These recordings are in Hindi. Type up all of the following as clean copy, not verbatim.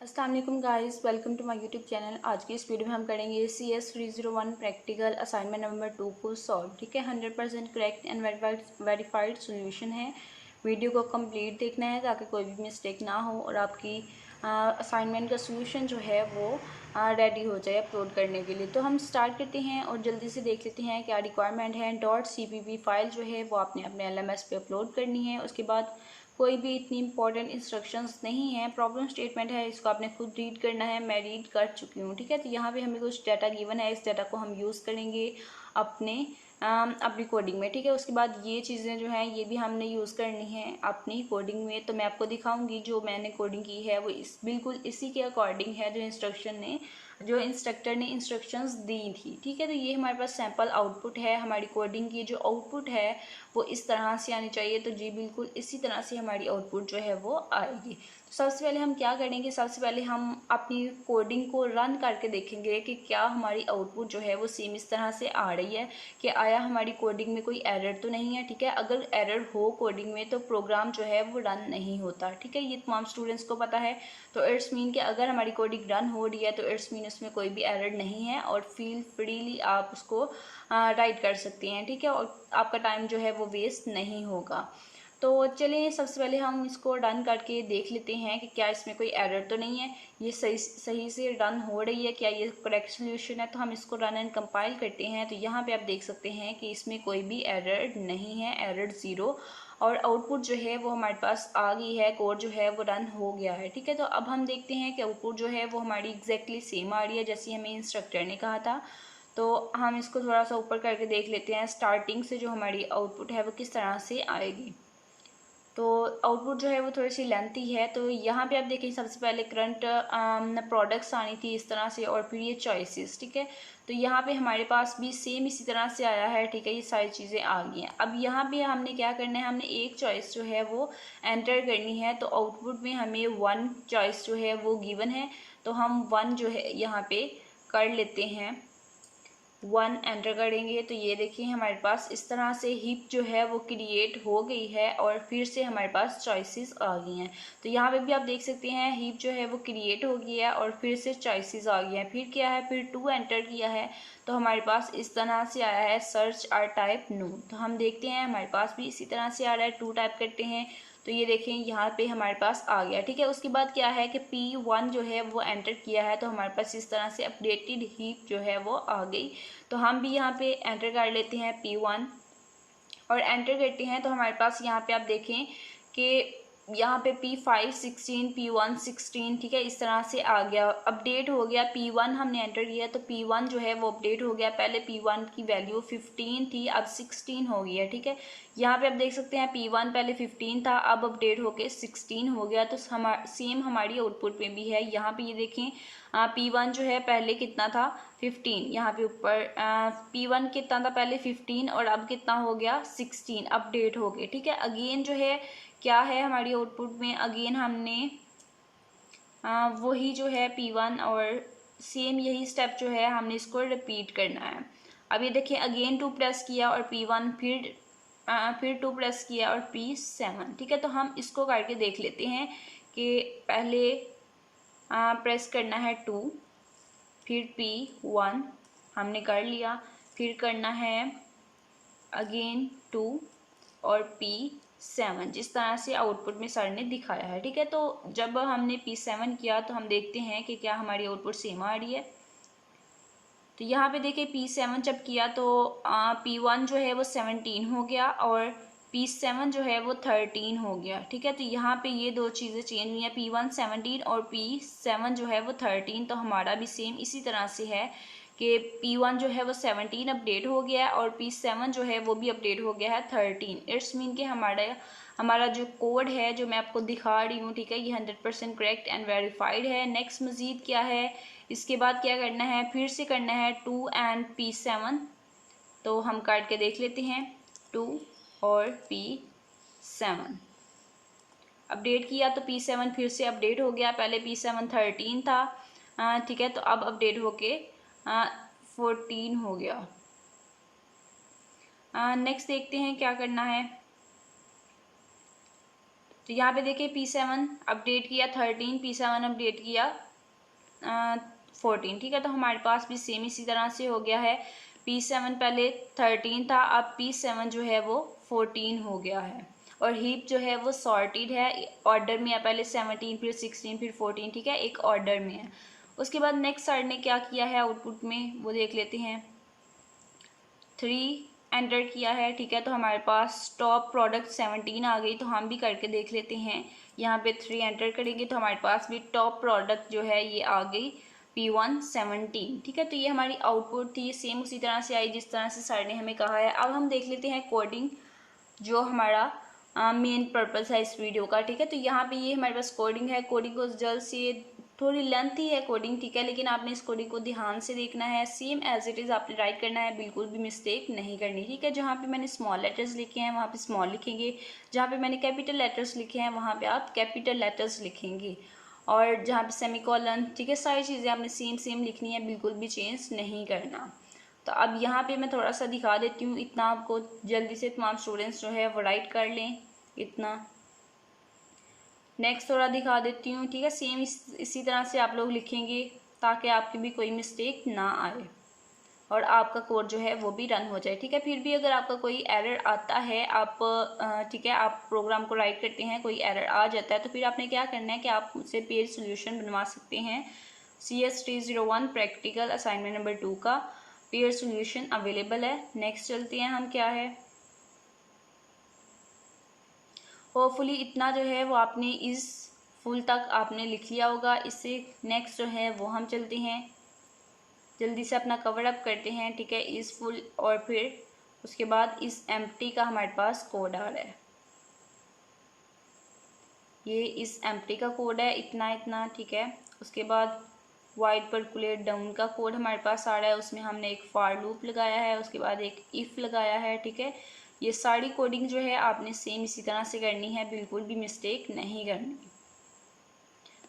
अस्सलाम वालेकुम guys, welcome to my YouTube channel. आज की इस वीडियो में हम करेंगे CS 301 प्रैक्टिकल असाइनमेंट नंबर 2 को सॉल्व। ठीक है, 100% करेक्ट एंड वेरीफाइड सॉल्यूशन है। वीडियो को कंप्लीट देखना है ताकि कोई भी मिस्टेक ना हो और आपकी असाइनमेंट का सॉल्यूशन जो है वो रेडी हो जाए अपलोड करने के लिए। तो हम स्टार्ट करते हैं और जल्दी से देख लेते हैं क्या रिक्वायरमेंट है। .cpp फाइल जो है वो आपने अपने LMS पे अपलोड करनी है। उसके बाद कोई भी इतनी इंपॉर्टेंट इंस्ट्रक्शंस नहीं है, प्रॉब्लम स्टेटमेंट है, इसको आपने खुद रीड करना है। मैं रीड कर चुकी हूँ। ठीक है, तो यहाँ पे हमें कुछ डाटा गिवन है, इस डाटा को हम यूज़ करेंगे अपने अपनी कोडिंग में। ठीक है, उसके बाद ये चीज़ें जो हैं ये भी हमने यूज़ करनी है अपनी कोडिंग में। तो मैं आपको दिखाऊंगी जो मैंने कोडिंग की है वो बिल्कुल इसी के अकॉर्डिंग है जो इंस्ट्रक्टर ने इंस्ट्रक्शंस दी थी। ठीक है, तो ये हमारे पास सैम्पल आउटपुट है। हमारी कोडिंग की जो आउटपुट है वो इस तरह से आनी चाहिए। तो जी बिल्कुल इसी तरह से हमारी आउटपुट जो है वो आएगी। तो सबसे पहले हम क्या करेंगे, सबसे पहले हम अपनी कोडिंग को रन करके देखेंगे कि क्या हमारी आउटपुट जो है वो सेम इस तरह से आ रही है, कि आया हमारी कोडिंग में कोई एरर तो नहीं है। ठीक है, अगर एरर हो कोडिंग में तो प्रोग्राम जो है वो रन नहीं होता। ठीक है, ये तमाम स्टूडेंट्स को पता है। तो इट्स मीन कि अगर हमारी कोडिंग रन हो रही है तो इट्स मीन उसमें कोई भी एरर नहीं है और फील फ्रीली आप उसको राइट कर सकते हैं। ठीक है, और आपका टाइम जो है वो वेस्ट नहीं होगा। तो चलिए सबसे पहले हम इसको रन करके देख लेते हैं कि क्या इसमें कोई एरर तो नहीं है, ये सही सही से रन हो रही है, क्या ये करेक्ट सोल्यूशन है। तो हम इसको रन एंड कंपाइल करते हैं। तो यहाँ पे आप देख सकते हैं कि इसमें कोई भी एरर नहीं है, एरर ज़ीरो। और आउटपुट जो है वो हमारे पास आ गई है, कोड जो है वो रन हो गया है। ठीक है, तो अब हम देखते हैं कि आउटपुट जो है वो हमारी एग्जैक्टली सेम आ रही है जैसी हमें इंस्ट्रक्टर ने कहा था। तो हम इसको थोड़ा सा ऊपर करके देख लेते हैं स्टार्टिंग से जो हमारी आउटपुट है वो किस तरह से आएगी। तो आउटपुट जो है वो थोड़ी सी लेंथी है। तो यहाँ पे आप देखें सबसे पहले करंट प्रोडक्ट्स आनी थी इस तरह से और फिर ये चॉइसेस। ठीक है, तो यहाँ पे हमारे पास भी सेम इसी तरह से आया है। ठीक है, ये सारी चीज़ें आ गई हैं। अब यहाँ पे हमने क्या करना है, हमने एक चॉइस जो है वो एंटर करनी है। तो आउटपुट में हमें वन चॉइस जो है वो गिवन है, तो हम वन जो है यहाँ पे कर लेते हैं। वन एंटर करेंगे तो ये देखिए हमारे पास इस तरह से हीप जो है वो क्रिएट हो गई है और फिर से हमारे पास चॉइसेस आ गई हैं। तो यहाँ पे भी आप देख सकते हैं हीप जो है वो क्रिएट हो गया है और फिर से चॉइसेस आ गई हैं। फिर क्या है, फिर टू एंटर किया है तो हमारे पास इस तरह से आया है सर्च आर टाइप नो। तो हम देखते हैं हमारे पास भी इसी तरह से आ रहा है, टू टाइप करते हैं तो ये देखें यहाँ पे हमारे पास आ गया। ठीक है, उसके बाद क्या है कि P1 जो है वो एंटर किया है तो हमारे पास इस तरह से अपडेटेड हीप जो है वो आ गई। तो हम भी यहाँ पे एंटर कर लेते हैं P1 और एंटर करते हैं तो हमारे पास यहाँ पे आप देखें कि यहाँ पे P5 16 P1 16। ठीक है, इस तरह से आ गया, अपडेट हो गया। P1 हमने एंटर किया तो P1 जो है वो अपडेट हो गया। पहले P1 की वैल्यू 15 थी, अब 16 हो गई है। ठीक है, यहाँ पे आप देख सकते हैं P1 पहले 15 था, अब अपडेट होके 16 हो गया। तो सेम हमारी आउटपुट में भी है। यहाँ पे ये देखें P1 जो है पहले कितना था 15, यहाँ पे ऊपर P1 कितना था पहले 15 और अब कितना हो गया 16, अपडेट हो गए। ठीक है, अगेन जो है क्या है हमारी आउटपुट में, अगेन हमने वही जो है P1 और सेम यही स्टेप जो है हमने इसको रिपीट करना है। अब ये देखिए अगेन टू प्रेस किया और P1 फिर टू प्रेस किया और P7। ठीक है, तो हम इसको करके देख लेते हैं कि पहले प्रेस करना है 2, फिर P1 हमने कर लिया, फिर करना है अगेन 2 और P7 जिस तरह से आउटपुट में सर ने दिखाया है। ठीक है, तो जब हमने P7 किया तो हम देखते हैं कि क्या हमारी आउटपुट सेम आ रही है। तो यहाँ पे देखिए P7 जब किया तो P1 जो है वो 17 हो गया और P7 जो है वो 13 हो गया। ठीक है, तो यहाँ पे ये दो चीज़ें चेंज हुई हैं, P1 17 और P7 जो है वो 13। तो हमारा भी सेम इसी तरह से है कि P1 जो है वो 17 अपडेट हो गया है और P7 जो है वो भी अपडेट हो गया है 13। इट्स मीन कि हमारा जो कोड है जो मैं आपको दिखा रही हूँ, ठीक है, ये 100% करेक्ट एंड वेरीफाइड है। नेक्स्ट मज़ीद क्या है, इसके बाद क्या करना है, फिर से करना है 2 एंड P7। तो हम काट के देख लेते हैं 2 और P7 अपडेट किया तो P7 फिर से अपडेट हो गया। पहले P7 13 था, ठीक है, तो अब अपडेट होके 14 हो गया। नेक्स्ट देखते हैं क्या करना है। तो यहाँ पे देखिए P7 अपडेट किया 13, P7 अपडेट किया 14, ठीक है। तो हमारे पास भी सेम इसी तरह से हो गया है। P7 पहले 13 था, अब P7 जो है वो 14 हो गया है। और हीप जो है वो सॉर्टेड है, ऑर्डर में है, पहले 17 फिर 16 फिर 14, ठीक है, एक ऑर्डर में है। उसके बाद नेक्स्ट सर ने क्या किया है आउटपुट में वो देख लेते हैं। 3 एंटर किया है, ठीक है। तो हमारे पास टॉप प्रोडक्ट 17 आ गई, तो हम भी करके देख लेते हैं। यहाँ पे 3 एंटर करेंगे तो हमारे पास भी टॉप प्रोडक्ट जो है ये आ गई P1 17, ठीक है। तो ये हमारी आउटपुट थी, सेम उसी तरह से आई जिस तरह से सर ने हमें कहा है। अब हम देख लेते हैं कोडिंग, जो हमारा मेन पर्पस है इस वीडियो का, ठीक है। तो यहाँ पे ये हमारे पास कोडिंग है। कोडिंग को जल्द से, थोड़ी लेंथी है कोडिंग, ठीक है, लेकिन आपने इस कोडिंग को ध्यान से देखना है, सेम एज इट इज़ आपने राइट करना है, बिल्कुल भी मिस्टेक नहीं करनी, ठीक है। जहाँ पे मैंने स्मॉल लेटर्स लिखे हैं वहाँ पे स्मॉल लिखेंगे, जहाँ पे मैंने कैपिटल लेटर्स लिखे हैं वहाँ पे आप कैपिटल लेटर्स लिखेंगे, और जहाँ पे सेमीकोलन, ठीक है, सारी चीज़ें आपने सेम लिखनी है, बिल्कुल भी चेंज नहीं करना। तो अब यहाँ पे मैं थोड़ा सा दिखा देती हूँ, इतना आपको जल्दी से तमाम स्टूडेंट्स जो है वो राइट कर लें इतना। नेक्स्ट थोड़ा दिखा देती हूँ, ठीक है। सेम इसी तरह से आप लोग लिखेंगे ताकि आपकी भी कोई मिस्टेक ना आए और आपका कोड जो है वो भी रन हो जाए, ठीक है। फिर भी अगर आपका कोई एरर आता है, आप ठीक है, आप प्रोग्राम को राइट करते हैं, कोई एरर आ जाता है, तो फिर आपने क्या करना है कि आप मुझसे पेज सोल्यूशन बनवा सकते हैं। CS 301 प्रैक्टिकल असाइनमेंट नंबर 2 का पेयर सोल्यूशन अवेलेबल है। नेक्स्ट चलते हैं हम, क्या है, होपफुली इतना जो है वो आपने इस फुल तक आपने लिख लिया होगा। इससे नेक्स्ट जो है वो हम चलते हैं, जल्दी से अपना कवर अप करते हैं, ठीक है, इस फुल, और फिर उसके बाद इस एम्प्टी का हमारे पास कोड आ रहा है। ये इस एम्प्टी का कोड है, इतना, ठीक है। उसके बाद वाइड परकुलेट डाउन का कोड हमारे पास आ रहा है, उसमें हमने एक फॉर लूप लगाया है, उसके बाद एक इफ़ लगाया है, ठीक है। ये सारी कोडिंग जो है आपने सेम इसी तरह से करनी है, बिल्कुल भी मिस्टेक नहीं करनी।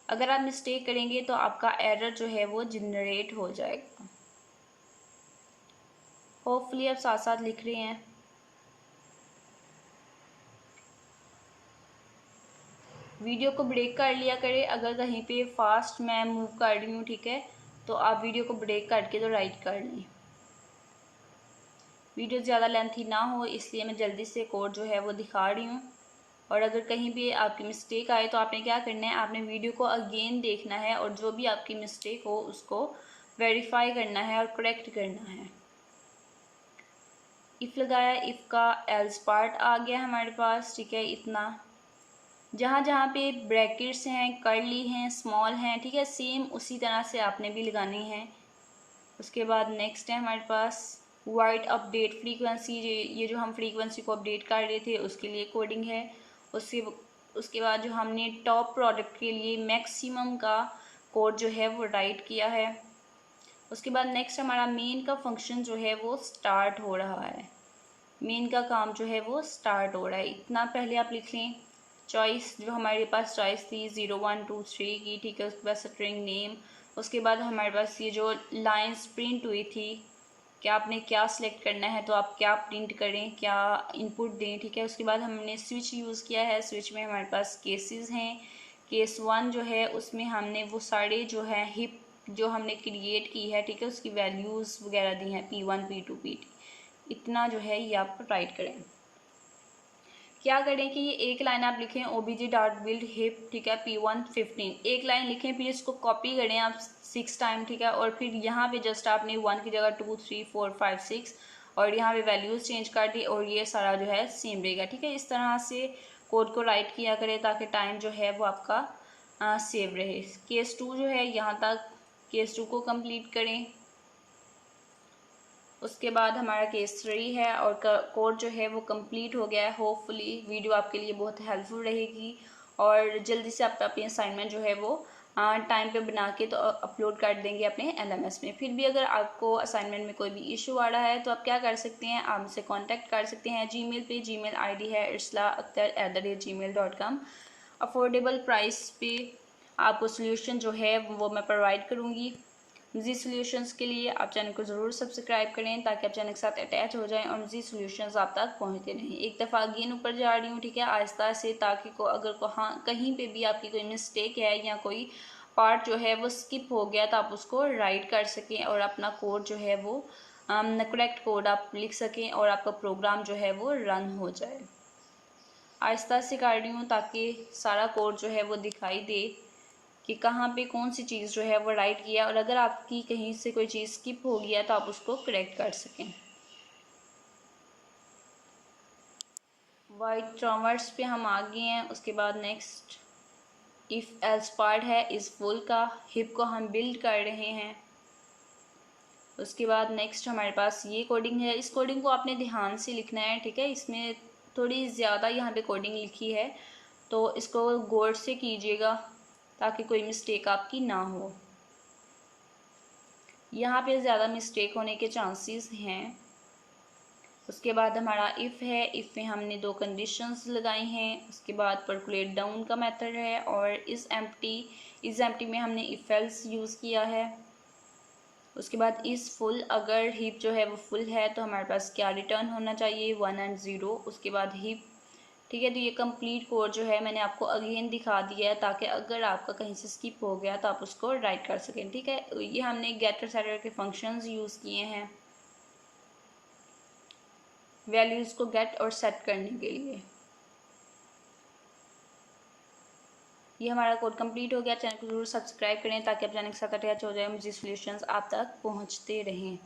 अगर आप मिस्टेक करेंगे तो आपका एरर जो है वो जनरेट हो जाएगा। होपफुली आप साथ साथ लिख रहे हैं। वीडियो को ब्रेक कर लिया करें, अगर कहीं पे फास्ट मैं मूव कर रही हूँ, ठीक है, तो आप वीडियो को ब्रेक करके तो राइट कर लें। वीडियो ज़्यादा लेंथी ना हो इसलिए मैं जल्दी से कोड जो है वो दिखा रही हूँ। और अगर कहीं भी आपकी मिस्टेक आए तो आपने क्या करना है, आपने वीडियो को अगेन देखना है और जो भी आपकी मिस्टेक हो उसको वेरीफाई करना है और करेक्ट करना है। इफ़ लगाया, इफ़ का एल्स पार्ट आ गया हमारे पास, ठीक है, इतना। जहाँ जहाँ पे ब्रैकेट्स हैं, कर्ली हैं, स्मॉल हैं, ठीक है, सेम उसी तरह से आपने भी लगानी है। उसके बाद नेक्स्ट है हमारे पास वाइड अपडेट फ्रीक्वेंसी, ये जो हम फ्रीक्वेंसी को अपडेट कर रहे थे उसके लिए कोडिंग है। उसके बाद जो हमने टॉप प्रोडक्ट के लिए मैक्सिमम का कोड जो है वो राइट किया है। उसके बाद नेक्स्ट हमारा मेन का फंक्शन जो है वो स्टार्ट हो रहा है, मेन का काम जो है वो स्टार्ट हो रहा है, इतना पहले आप लिख लें। चॉइस जो हमारे पास चॉइस थी 0 1 2 3 की, ठीक है, उसके बाद स्ट्रिंग नेम। उसके बाद हमारे पास ये जो लाइन्स प्रिंट हुई थी कि आपने क्या सिलेक्ट करना है, तो आप क्या प्रिंट करें, क्या इनपुट दें, ठीक है। उसके बाद हमने स्विच यूज़ किया है, स्विच में हमारे पास केसेस हैं। केस 1 जो है उसमें हमने वो सारे जो है हिप जो हमने क्रिएट की है, ठीक है, उसकी वैल्यूज़ वगैरह दी हैं P1 P2 PT, इतना जो है ये आप राइट करें। क्या करें कि ये एक लाइन आप लिखें obj.build हिप, ठीक है, P1 15, एक लाइन लिखें, फिर इसको कॉपी करें आप 6 टाइम, ठीक है, और फिर यहाँ पे जस्ट आपने 1 की जगह 2 3 4 5 6 और यहाँ पे वैल्यूज़ चेंज कर दी और ये सारा जो है सेम रहेगा, ठीक है। इस तरह से कोड को राइट किया करें ताकि टाइम जो है वो आपका सेव रहे। केस 2 जो है यहाँ तक, केस 2 को कंप्लीट करें। उसके बाद हमारा केस 3 है और कोड जो है वो कंप्लीट हो गया है। होपफुली वीडियो आपके लिए बहुत हेल्पफुल रहेगी और जल्दी से आप अपनी असाइनमेंट जो है वो टाइम पे बना के तो अपलोड कर देंगे अपने LMS में। फिर भी अगर आपको असाइनमेंट में कोई भी इशू आ रहा है तो आप क्या कर सकते हैं, आप मुझसे कांटेक्ट कर सकते हैं जीमेल पे। जीमेल ID है irslaaktar@gmail.com। अफोर्डेबल प्राइस पे आपको सोल्यूशन जो है वो मैं प्रोवाइड करूँगी। मज़ीद सॉल्यूशंस के लिए आप चैनल को ज़रूर सब्सक्राइब करें ताकि आप चैनल के साथ अटैच हो जाएं और मज़ीद सॉल्यूशंस आप तक पहुंचते रहें। एक दफ़ा अगेन ऊपर जा रही हूँ, ठीक है, आहिस्ता से, ताकि अगर कहीं पे भी आपकी कोई मिस्टेक है या कोई पार्ट जो है वो स्किप हो गया तो आप उसको राइट कर सकें और अपना कोड जो है वो करेक्ट कोड आप लिख सकें और आपका प्रोग्राम जो है वो रन हो जाए। आहिस्ता से कर रही हूँ ताकि सारा कोड जो है वो दिखाई दे कि कहाँ पे कौन सी चीज़ जो है वो राइट किया, और अगर आपकी कहीं से कोई चीज़ स्किप हो गया तो आप उसको करेक्ट कर सकें। वाइट ट्रावर्स पे हम आ गए हैं। उसके बाद नेक्स्ट इफ़ एल्स पार्ट है इस फुल का, हिप को हम बिल्ड कर रहे हैं। उसके बाद नेक्स्ट हमारे पास ये कोडिंग है। इस कोडिंग को आपने ध्यान से लिखना है, ठीक है, इसमें थोड़ी ज़्यादा यहाँ पे कोडिंग लिखी है तो इसको गौर से कीजिएगा ताकि कोई मिस्टेक आपकी ना हो। यहाँ पे ज़्यादा मिस्टेक होने के चांसेस हैं। उसके बाद हमारा इफ़ है, इफ़ में हमने दो कंडीशंस लगाई हैं। उसके बाद परकुलेट डाउन का मेथड है और इस एम्प्टी में हमने इफ एल्स यूज़ किया है। उसके बाद इस फुल, अगर हीप जो है वो फुल है तो हमारे पास क्या रिटर्न होना चाहिए, 1 और 0। उसके बाद हीप, ठीक है। तो ये कंप्लीट कोड जो है मैंने आपको अगेन दिखा दिया है ताकि अगर आपका कहीं से स्किप हो गया तो आप उसको राइट कर सकें, ठीक है। ये हमने गेटर सेटर के फंक्शंस यूज़ किए हैं वैल्यूज़ को गेट और सेट करने के लिए। ये हमारा कोड कंप्लीट हो गया। चैनल को जरूर सब्सक्राइब करें ताकि आप चैनल के साथ अटैच हो जाए, मुझे सॉल्यूशंस आप तक पहुंचते रहें।